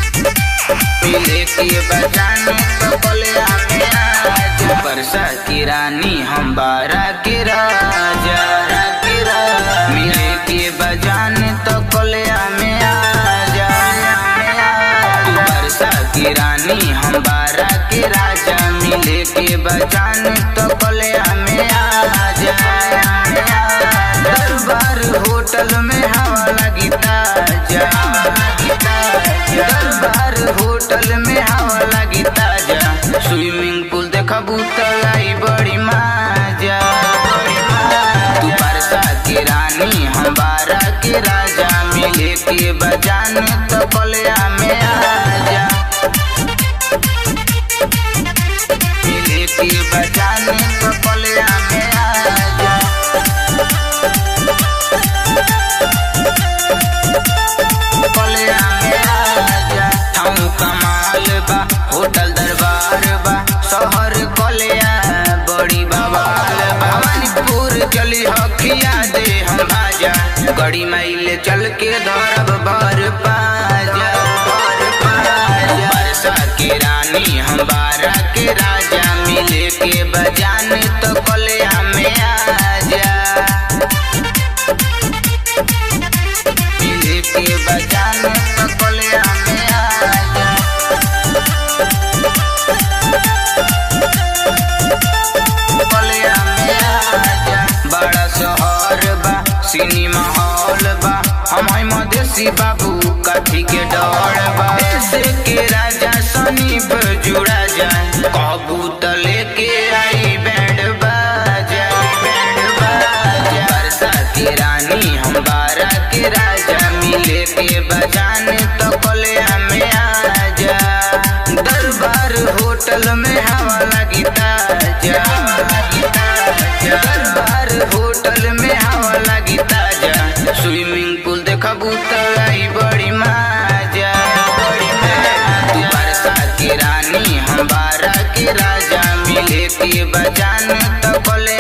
मिले के बजाने तो कोलिया में आजा। बरसा की रानी हम बारा के राजा। मिले के बजाने तो कोलिया में आजा। बरसा की रानी हम बारा के राजा। मिले के बजाने तो कोलिया में आजा। दरबार होटल में हवा लगी ताजा। दरबार होटल में हवा लगी ताजा। स्विमिंग पूल देखबू तो आई बड़ी मजा। तू बरसा की रानी हम बारा के राजा। मिले के बजाने तो कोलिया में आजा। मिले के बजाने तो कोलिया में आजा। कोलिया में आजा। ठाऊ कमाल बा होटल दरबार बा। शहर कोलिया बड़ी बवाल बा। भवानीपुर चली हखिया दे हम भाजा। गड़ी माइल चल के धरब भर पाजा। बरसा के रानी हम बारा के राजा। मिले के बजाने तो कोलिया में आजा। मिले के बजाने तो कोलिया में आजा। कोलिया में आजा। बड़ा शहर बा सिनेमा हॉल बा। हम मधेसी बाबू काठी के डर बा। देश के राजा सनी पे जुड़ा जाए। कहबू तो लेके आई बैंड बाजा। बरसा की रानी हम बारा के राजा। मिले के बजाने तो कोलिया में आजा। दरबार होटल में हवा लगी ताजा। दरबार होटल में हवा लगी ताजा। स्विमिंग पूल देखबू तो आई बड़ी मजा। तू बरसा की रानी हम बारा के राजा। मिले के बजाने तो कोलिया